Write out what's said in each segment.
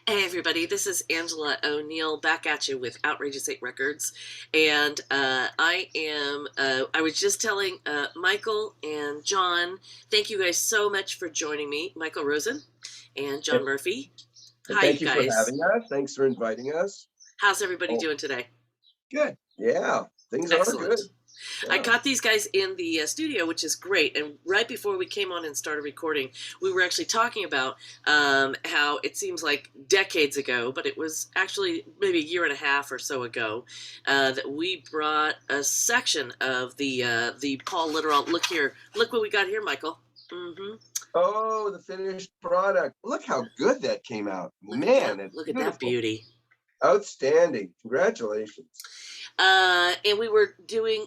Hey everybody, this is Angela O'Neill back at you with Outrageous 8 Records. And I was just telling Michael and John, thank you guys so much for joining me, Michael Rosen and John And, Murphy. and Hi, thank you you for guys. having us. Thanks for inviting us. How's everybody Oh, doing today? good. Yeah, things are Excellent. good. I Yeah. got these guys in the studio, which is great. And right before we came on and started recording, we were actually talking about how it seems like decades ago, but it was actually maybe a year and a half or so ago, that we brought a section of the Paul Litteral. Look here, look what we got here, Michael. Mm-hmm. Oh, the finished product. Look how good that came out. Look at that! Man, it's Look at that beautiful. beauty. Outstanding. Congratulations. And we were doing,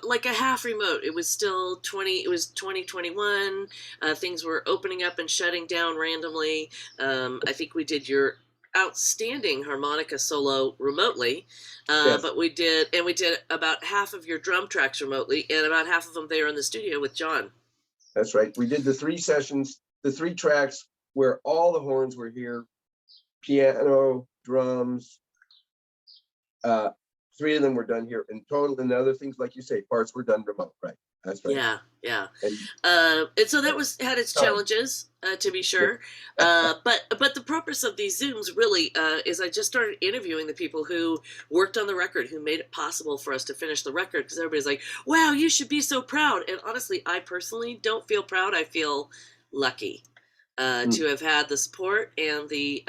like a half remote. It was still 2021. Things were opening up and shutting down randomly. I think we did your outstanding harmonica solo remotely, Yes, but we did about half of your drum tracks remotely, and about half of them there in the studio with John. that's right. We did the 3 sessions, the 3 tracks where all the horns were here, piano, drums. Uh, 3 of them were done here in total, and the other things, like you say, parts were done remote. Right. That's right. Yeah, yeah. And And so that was had its time. challenges, to be Yeah. sure. But the purpose of these Zooms really is I just started interviewing the people who worked on the record, who made it possible for us to finish the record. Because everybody's like, "Wow, you should be so proud." And honestly, I personally don't feel proud. I feel lucky Mm. to have had the support and the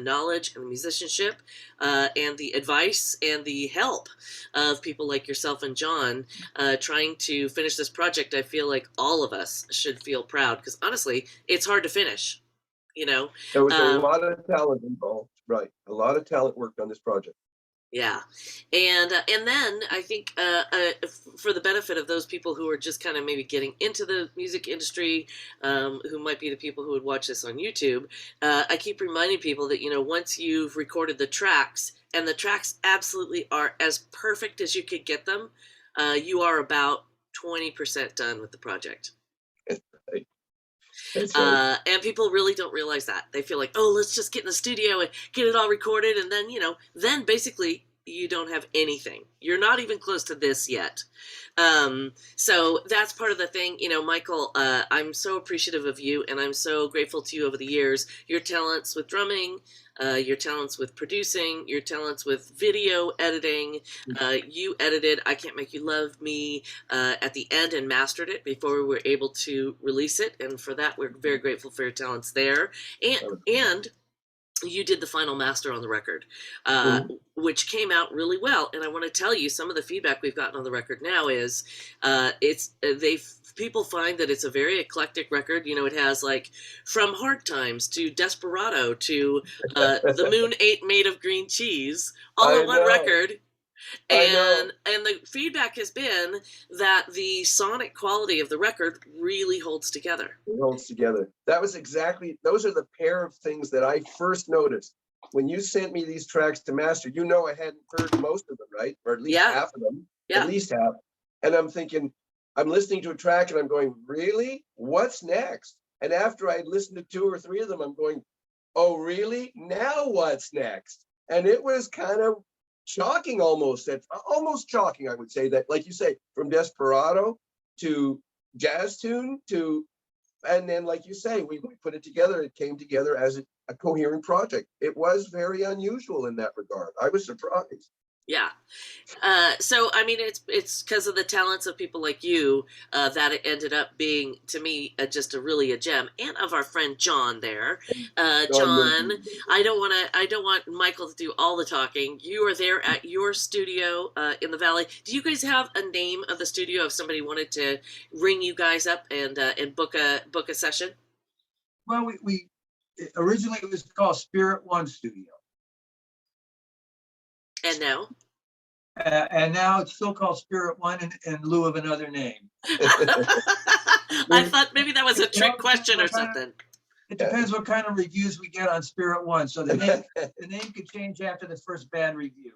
knowledge and the musicianship and the advice and the help of people like yourself and John trying to finish this project. I feel like all of us should feel proud because honestly, it's hard to finish. You know, There was a um, lot of talent involved, right? A lot of talent worked on this project. Yeah, and then I think for the benefit of those people who are just kind of maybe getting into the music industry, who might be the people who would watch this on YouTube, I keep reminding people that once you've recorded the tracks, and the tracks absolutely are as perfect as you could get them, you are about 20% done with the project. Right. That's right. And people really don't realize that. They feel like, oh, let's just get in the studio and get it all recorded. And then, then basically you don't have anything. You're not even close to this yet. So that's part of the thing. Michael, I'm so appreciative of you and I'm so grateful to you over the years. Your talents with drumming, your talents with producing, your talents with video editing. You edited I Can't Make You Love Me at the end and mastered it before we were able to release it. And for that, we're very grateful for your talents there. And you did the final master on the record, Mhm. which came out really well. And I want to tell you some of the feedback we've gotten on the record now is people find that it's a very eclectic record. It has like from Hard Times to Desperado to The Moon Ain't Made of Green Cheese, all I in one know. record. I know. And the feedback has been that the sonic quality of the record really holds together. It holds together. Those are the pair of things that I first noticed. When you sent me these tracks to master, I hadn't heard most of them, right? Or at least Yeah, half of them, at yeah. least half. And I'm thinking, I'm listening to a track and I'm going, really? What's next? And after I listened to 2 or 3 of them, I'm going, oh, really? Now what's next? And it was kind of shocking, almost shocking, I would say, that, like you say, from Desperado to Jazz Tune to, and then, like you say, we put it together. It came together as a coherent project. It was very unusual in that regard. I was surprised. Yeah. So I mean, it's because of the talents of people like you that it ended up being, to me, just really a gem, and of our friend John there. John John, Murphy. I don't want Michael to do all the talking. You are there at your studio in the Valley. Do you guys have a name of the studio if somebody wanted to ring you guys up and book a session? Well, we originally it was called Spirit One Studio, And now. and now it's still called Spirit One in lieu of another name. I thought maybe that was a trick question or something. It depends what kind of reviews we get on Spirit One. So the name could change after the first bad review.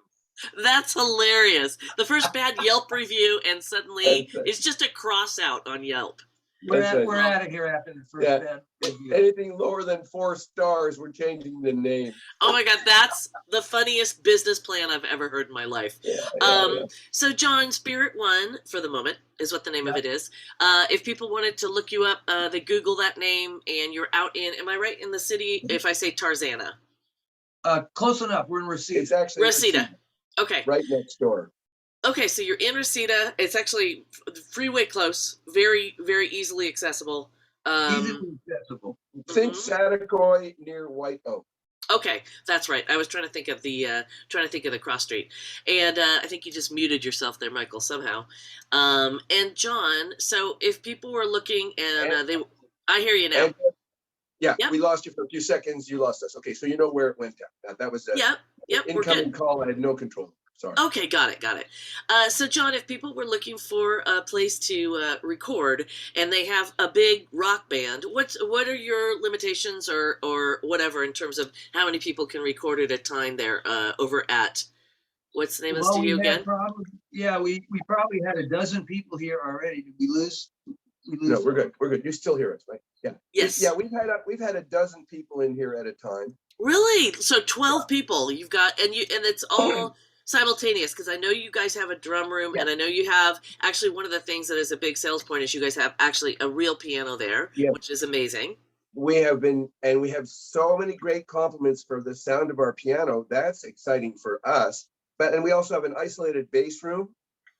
That's hilarious. The first bad Yelp review, and suddenly it's just a cross out on Yelp. That's right. We're at it here after the first Yeah. band review. Anything lower than 4 stars, we're changing the name. Oh my God, that's the funniest business plan I've ever heard in my life. Yeah. So John, Spirit One, for the moment, is what the name of it is. If people wanted to look you up, they Google that name, and you're out in, am I right, in the city, if I say Tarzana? Close enough. We're in Reseda. It's actually Reseda. Okay. right next door. Okay, so you're in Reseda. It's actually freeway close, very, very easily accessible. Easily accessible. Think Satakoy near White Oak. Okay, that's right. I was trying to think of the cross street, and I think you just muted yourself there, Michael, somehow. And John, so if people were looking, and I hear you now. And, yeah, Yep. we lost you for a few seconds. You lost us. Okay, so you know where it went down. That was Yep, we're incoming good. call. I had no control. Sorry. Okay, got it. So, John, if people were looking for a place to record and they have a big rock band, what are your limitations or whatever in terms of how many people can record at a time there over at, what's the name of the studio again? We probably had a dozen people here already. Did we lose? No, we're good. We're good. You still hear us, right? Yeah. Yes. We've had a dozen people in here at a time. Really? So 12 people you've got, and it's all simultaneous, because I know you guys have a drum room, and I know you have, actually, one of the things that is a big sales point is you guys have actually a real piano there, which is amazing. We have so many great compliments for the sound of our piano. That's exciting for us. And we also have an isolated bass room.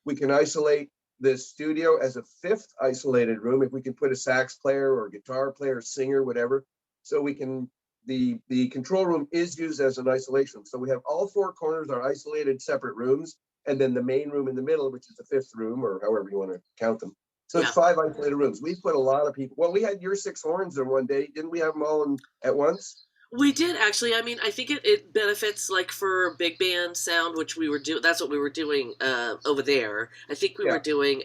We can isolate the studio as a 5th isolated room if we can put a sax player or guitar player, singer, whatever. So we can, the control room is used as an isolation. So we have all 4 corners are isolated separate rooms, and then the main room in the middle, which is the 5th room, or however you want to count them. So it's 5 isolated rooms. We put a lot of people. Well, we had your 6 horns in one day. Didn't we have them all at once? We did, actually. I mean, I think it benefits, like, for big band sound, which we were doing. That's what we were doing over there. I think we were doing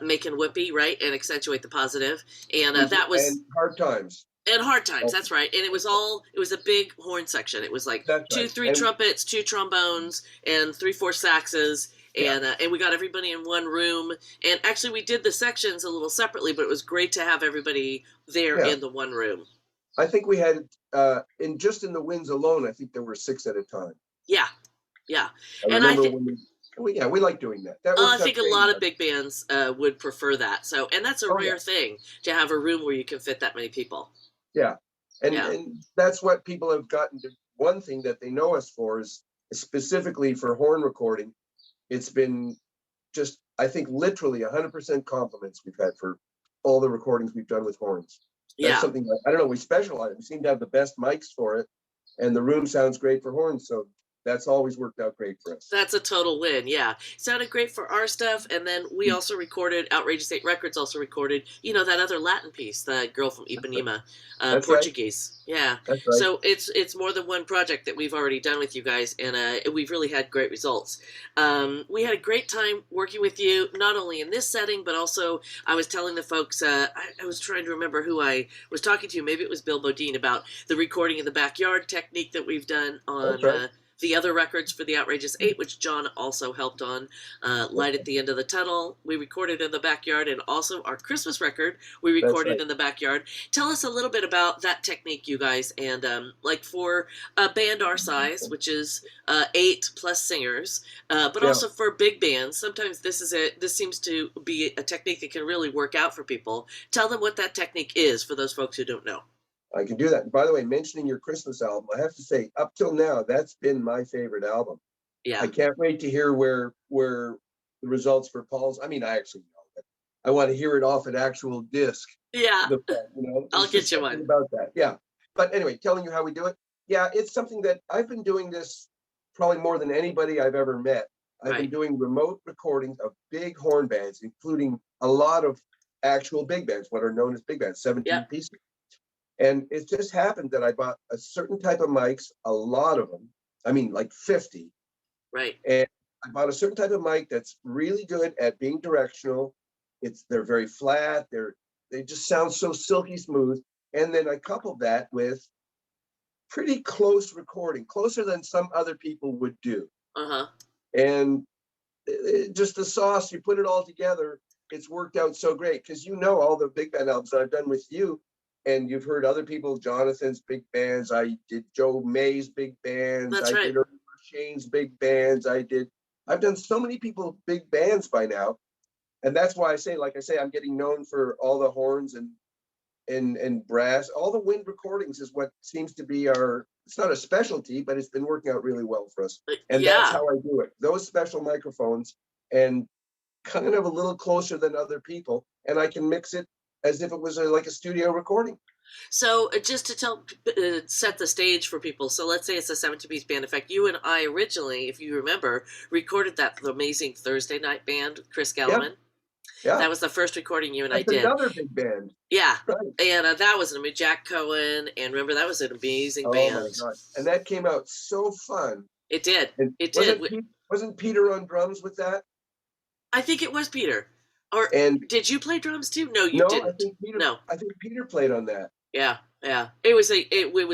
Make and Whippy, right, and Accentuate the Positive, and that was and Hard Times. And Hard Times, that's right. And it was a big horn section. It was like 2-3 trumpets, 2 trombones, and 3-4 saxes. And we got everybody in one room. And actually, we did the sections a little separately, but it was great to have everybody there in the one room. I think we had, in the winds alone, I think there were 6 at a time. Yeah. I remember we like doing that. I think a lot of big bands would prefer that. So, and that's a rare thing, to have a room where you can fit that many people. Yeah. And that's what people have gotten to. One thing that they know us for is specifically for horn recording. It's been just, I think, literally 100% compliments we've had for all the recordings we've done with horns. That's something that, I don't know, we specialize. We seem to have the best mics for it, and the room sounds great for horns. So that's always worked out great for us. That's a total win, Sounded great for our stuff, and then we also recorded, Outrageous 8 Records also recorded, that other Latin piece, the girl from Ipanema, Portuguese. Right. Yeah. That's right. So it's more than one project that we've already done with you guys, and we've really had great results. We had a great time working with you, not only in this setting, but also I was telling the folks, I was trying to remember who I was talking to, maybe it was Bill Bodine, about the recording in the backyard technique that we've done on the other records for the Outrageous 8, which John also helped on. Light at the End of the Tunnel, we recorded in the backyard, and also our Christmas record, we recorded in the backyard. Tell us a little bit about that technique, you guys, and like for a band our size, which is 8 plus singers, but also for big bands, sometimes this seems to be a technique that can really work out for people. Tell them what that technique is for those folks who don't know. I can do that. And by the way, mentioning your Christmas album, I have to say, up till now, that's been my favorite album. Yeah. I can't wait to hear where the results for Paul's. I mean, I actually know, but I want to hear it off an actual disc. Yeah. I'll get you one about that. Yeah. But anyway, telling you how we do it. Yeah, it's something that I've been doing this probably more than anybody I've ever met. I've been doing remote recordings of big horn bands, including a lot of actual big bands, what are known as big bands, 17 pieces. And it just happened that I bought a certain type of mics, a lot of them. I mean, like 50. Right. And I bought a certain type of mic that's really good at being directional. They're very flat. They just sound so silky smooth. And then I coupled that with pretty close recording, closer than some other people would do. And just the sauce, you put it all together, it's worked out so great because all the big band albums that I've done with you, and you've heard other people, Jonathan's big bands. I did Joe May's big bands. That's I right. did Shane's big bands. I've done so many people big bands by now, and that's why I say, like I say, I'm getting known for all the horns and brass. All the wind recordings is what seems to be it's not a specialty, but it's been working out really well for us. And that's Yeah. how I do it. Those special microphones, and kind of a little closer than other people, and I can mix it as if it was like a studio recording. So just to set the stage for people. So let's say it's a 17-piece band. In fact, you and I originally, if you remember, recorded that amazing Thursday night band with Chris Galliman. Yeah. That was the first recording you and I That's did. another big band. Yeah. Right. And that was Jack Cohen. And remember, that was an amazing Oh band. my God. And that came out so fun. It did. And It did. Wasn't Peter on drums with that? I think it was Peter. Or did you play drums too? No, you didn't. I think Peter played on that. Yeah. It was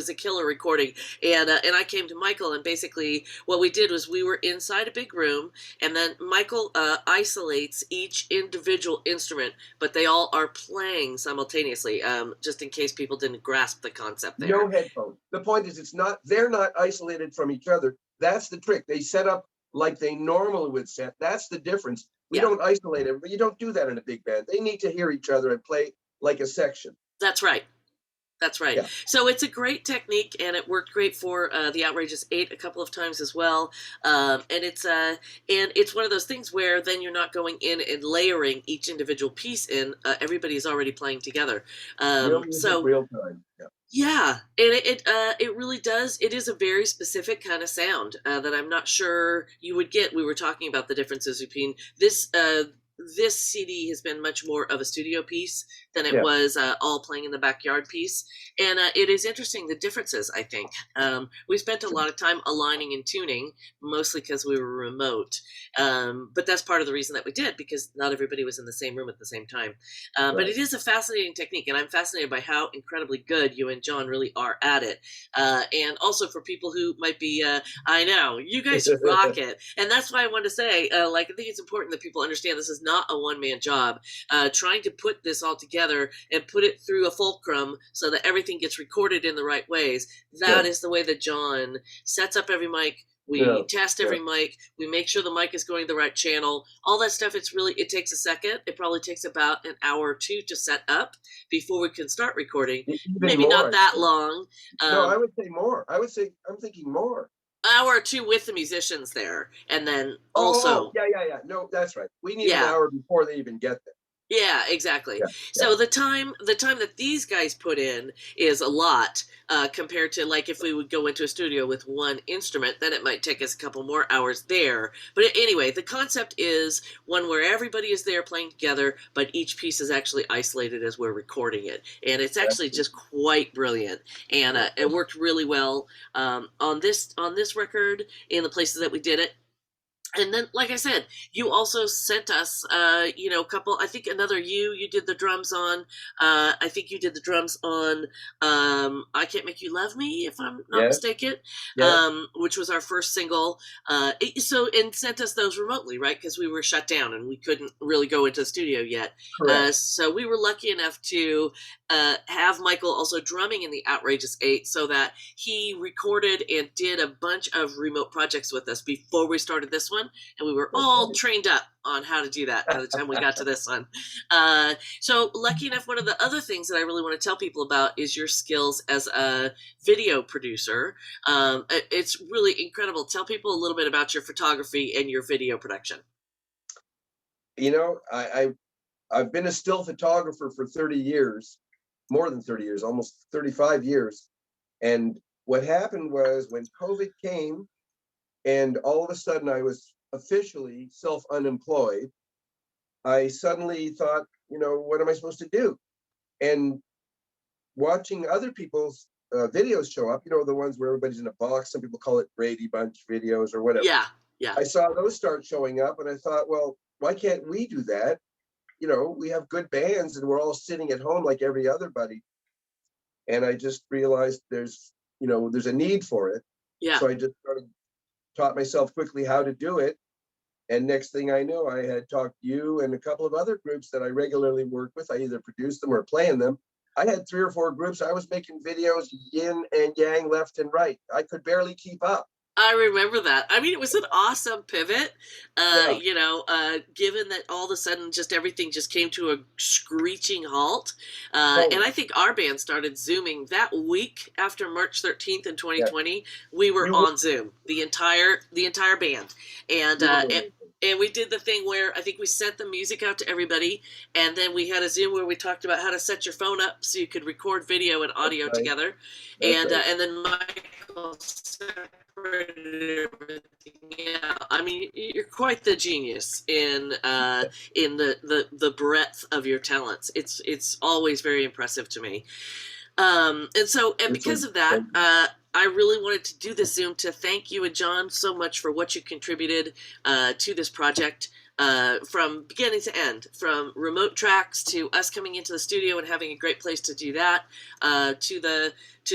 a killer recording, and I came to Michael, and basically what we did was we were inside a big room, and then Michael isolates each individual instrument, but they all are playing simultaneously, just in case people didn't grasp the concept there. No headphones. The point is, they're not isolated from each other. That's the trick. They set up like they normally would set. That's the difference. We don't isolate it. You don't do that in a big band. They need to hear each other and play like a section. That's right. Yeah. So it's a great technique, and it worked great for the Outrageous 8 a couple of times as well. And it's one of those things where then you're not going in and layering each individual piece in. Everybody's already playing together. Real time. Yeah, and it really does. It is a very specific kind of sound that I'm not sure you would get. We were talking about the differences between this. This CD has been much more of a studio piece than it was all playing in the backyard piece. And it is interesting, the differences, I think. We spent a lot of time aligning and tuning, mostly because we were remote. But that's part of the reason that we did, because not everybody was in the same room at the same time. But it is a fascinating technique, and I'm fascinated by how incredibly good you and John really are at it. And also for people who might be, I know, you guys rock it. And that's why I wanted to say, I think it's important that people understand this is not a one-man job. Trying to put this all together and put it through a fulcrum so that everything gets recorded in the right ways. That is the way that John sets up every mic. We test every mic. We make sure the mic is going the right channel. All that stuff, it takes a second. It probably takes about an hour or two to set up before we can start recording. Maybe more, not that long. No, I would say more. I'm thinking more. Hour or two with the musicians there, and then also yeah. No, that's right. We need an hour before they even get there. Yeah, exactly. So the time that these guys put in is a lot compared to, like, if we would go into a studio with one instrument, then it might take us a couple more hours there. But anyway, the concept is one where everybody is there playing together, but each piece is actually isolated as we're recording it, and it's actually just quite brilliant. And it worked really well on this record in the places that we did it. And then, like I said, you also sent us, a couple, I think another you did the drums on, I think you did the drums on I Can't Make You Love Me, if I'm not mistaken, which was our first single. And sent us those remotely, right? Because we were shut down and we couldn't really go into the studio yet. So we were lucky enough to have Michael also drumming in the Outrageous 8 so that he recorded and did a bunch of remote projects with us before we started this one. And we were all trained up on how to do that by the time we got to this one. So lucky enough, one of the other things that I really want to tell people about is your skills as a video producer. It's really incredible. Tell people a little bit about your photography and your video production. I've been a still photographer for 30 years, more than 30 years, almost 35 years. And what happened was when COVID came and all of a sudden I was officially self-unemployed, I suddenly thought, what am I supposed to do? And watching other people's videos show up, the ones where everybody's in a box, some people call it Brady Bunch videos or whatever. Yeah. I saw those start showing up and I thought, well, why can't we do that? We have good bands and we're all sitting at home like every other buddy. And I just realized there's a need for it. Yeah. So I just taught myself quickly how to do it. And next thing I know, I had talked to you and a couple of other groups that I regularly work with. I either produce them or play in them. I had 3 or 4 groups. I was making videos yin and yang, left and right. I could barely keep up. I remember that. I mean, it was an awesome pivot, Yeah. given that all of a sudden just everything just came to a screeching halt. Oh, And I think our band started Zooming that week after March 13th in yeah. 2020. We were You were, on Zoom, the entire band. And, you uh, were and, and we did the thing where I think we sent the music out to everybody, and then we had a Zoom where we talked about how to set your phone up so you could record video and audio right. together. That's right. And then Michael separated everything out. I mean, you're quite the genius in the breadth of your talents. It's always very impressive to me. And because of that, I really wanted to do this Zoom to thank you and John so much for what you contributed to this project. From beginning to end, from remote tracks to us coming into the studio and having a great place to do that, to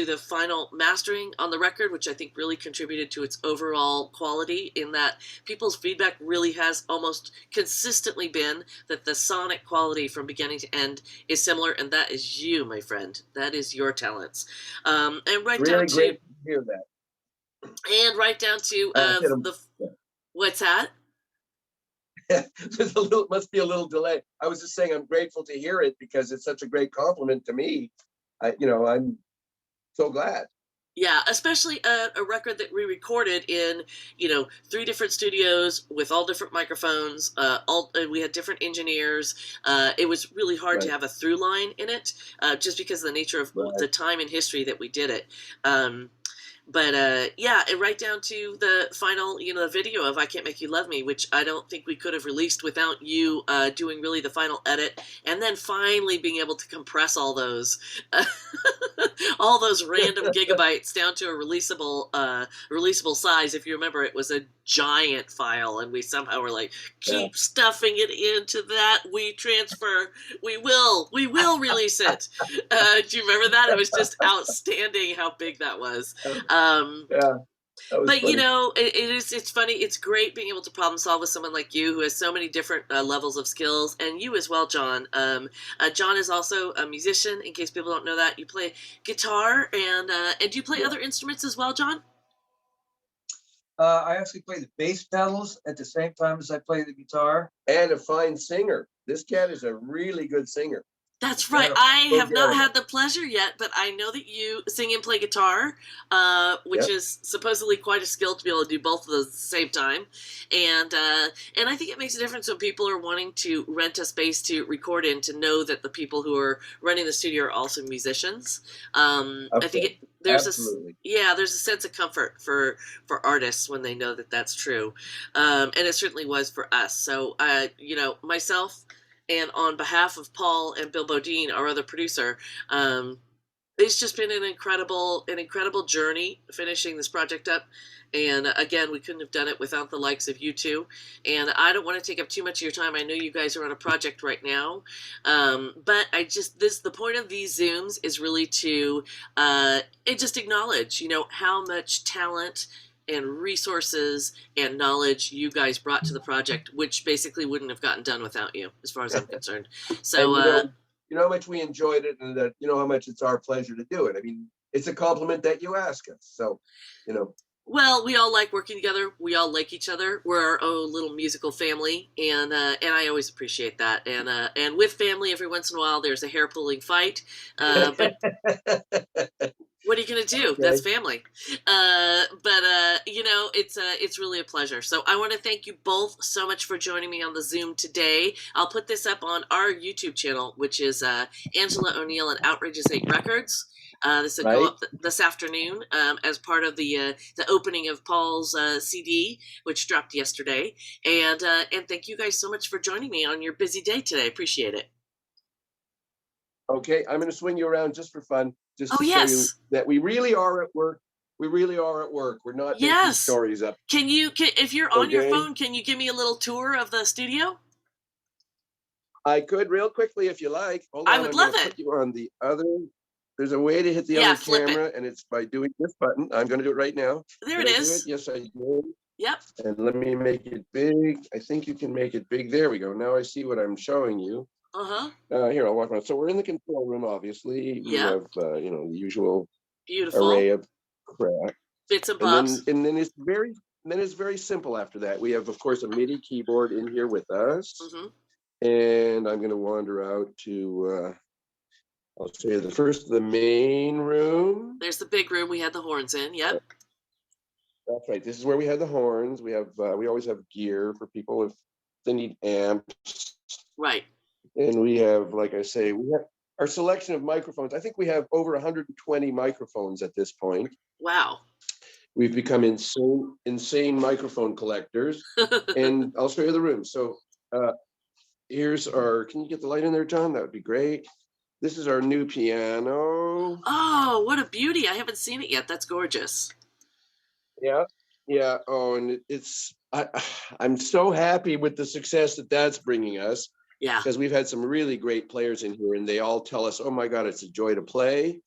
the final mastering on the record, which I think really contributed to its overall quality, in that people's feedback really has almost consistently been that the sonic quality from beginning to end is similar, and that is you, my friend. That is your talents. And right Really down great to to hear that. and right down to Hit 'em. the what's that? There's must be a little delay. I was just saying I'm grateful to hear it because it's such a great compliment to me. I'm so glad. Yeah, especially a record that we recorded in, 3 different studios with all different microphones. We had different engineers. It was really hard to Right. have a through line in it, just because of the nature of Right. the time and history that we did it. And right down to the final, the video of "I Can't Make You Love Me," which I don't think we could have released without you doing really the final edit, and then finally being able to compress all those, all those random gigabytes down to a releasable size. If you remember, it was a giant file, and we somehow were like, keep stuffing it into that WeTransfer. We will release it. Do you remember that? It was just outstanding how big that was. Yeah, that was But funny. it's funny. It's great being able to problem solve with someone like you who has so many different levels of skills, and you as well, John. John is also a musician. In case people don't know that, you play guitar, and do you play other instruments as well, John? I actually play the bass pedals at the same time as I play the guitar. And a fine singer. This cat is a really good singer. That's right. I have not had the pleasure yet, but I know that you sing and play guitar, which is supposedly quite a skill to be able to do both of those at the same time. And I think it makes a difference when people are wanting to rent a space to record in, to know that the people who are running the studio are also musicians. I think there's a sense of comfort for artists when they know that that's true, and it certainly was for us. So myself, and on behalf of Paul and Bill Bodine, our other producer, it's just been an incredible journey finishing this project up. And again, we couldn't have done it without the likes of you two. And I don't want to take up too much of your time. I know you guys are on a project right now. But the point of these Zooms is really to just acknowledge, how much talent and resources and knowledge you guys brought to the project, which basically wouldn't have gotten done without you, as far as I'm concerned. So, you know how much we enjoyed it, and that how much it's our pleasure to do it. I mean, it's a compliment that you ask us. So, Well, we all like working together. We all like each other. We're our own little musical family, and I always appreciate that. And with family, every once in a while, there's a hair pulling fight. But what are you gonna do? Okay. That's family. It's really a pleasure. So I want to thank you both so much for joining me on the Zoom today. I'll put this up on our YouTube channel, which is Angela O'Neill and Outrageous 8 Records. This will go up this afternoon as part of the opening of Paul's CD, which dropped yesterday. And thank you guys so much for joining me on your busy day today. Appreciate it. Okay, I'm going to swing you around just for fun, just to yes. show you that we really are at work. We really are at work. We're not making stories up. Can if you're on your phone, can you give me a little tour of the studio? I could real quickly if you like. Hold on, I would love it. Put you on the other. There's a way to hit the other camera, and it's by doing this button. I'm going to do it right now. There it is. Yes, I do. Yep. And let me make it big. I think you can make it big. There we go. Now I see what I'm showing you. Uh-huh. Here, I'll walk around. So we're in the control room, obviously. We Yep. have, the usual Beautiful. array of crap. Bits and And bobs. then it's very simple after that. We have, of course, a MIDI keyboard in here with us. Mm-hmm. And I'm going to wander out to, I'll show you the main room. There's the big room we had the horns in. Yep. That's right. This is where we had the horns. We always have gear for people if they need amps. Right. And we have, like I say, we have our selection of microphones. I think we have over 120 microphones at this point. Wow. We've become insane microphone collectors. And I'll show you the room. So here's can you get the light in there, John? That would be great. This is our new piano. Oh, what a beauty. I haven't seen it yet. That's gorgeous. Yeah. Yeah. Oh, and I'm so happy with the success that's bringing us. Yeah. Because we've had some really great players in here and they all tell us, oh my God, it's a joy to play.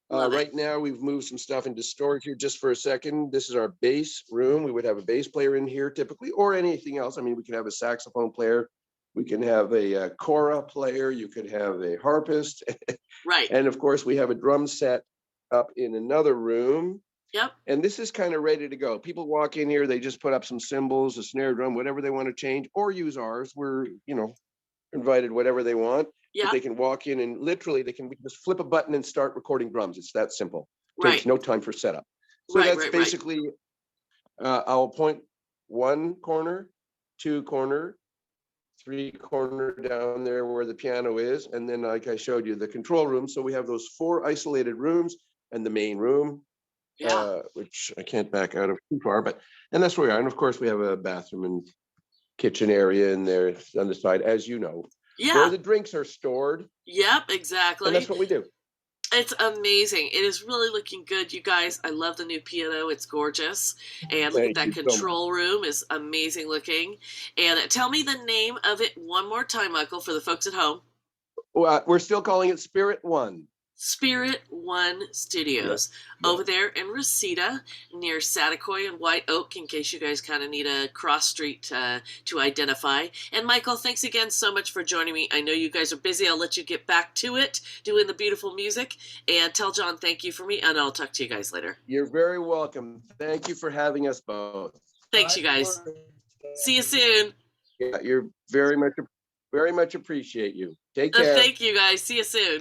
Right now, we've moved some stuff into storage here just for a second. This is our bass room. We would have a bass player in here typically, or anything else. I mean, we can have a saxophone player. We can have a kora player. You could have a harpist. Right. And of course, we have a drum set up in another room. Yep. And this is kind of ready to go. People walk in here, they just put up some cymbals, a snare drum, whatever they want to change, or use ours. We're, invited whatever they want. Yeah. But they can walk in and literally we can just flip a button and start recording drums. It's that simple. Right. Takes no time for setup. So that's basically, I'll point 1 corner, 2 corner, 3 corner down there where the piano is. And then like I showed you, the control room. So we have those 4 isolated rooms and the main room, which I can't back out of too far, and that's where we are. And of course we have a bathroom and kitchen area in there on the side, as you know. Yeah. Where the drinks are stored. Yep, exactly. And that's what we do. It's amazing. It is really looking good, you guys. I love the new piano. It's gorgeous. And look at that control room is amazing looking. And tell me the name of it one more time, Michael, for the folks at home. Well, we're still calling it Spirit One. Spirit One Studios over there in Reseda near Saticoy and White Oak, in case you guys kind of need a cross street to identify. And Michael, thanks again so much for joining me. I know you guys are busy. I'll let you get back to it, doing the beautiful music. And tell John thank you for me, and I'll talk to you guys later. You're very welcome. Thank you for having us both. Thanks, you guys. See you soon. Yeah, you're very much appreciate you. Take care. Thank you, guys. See you soon.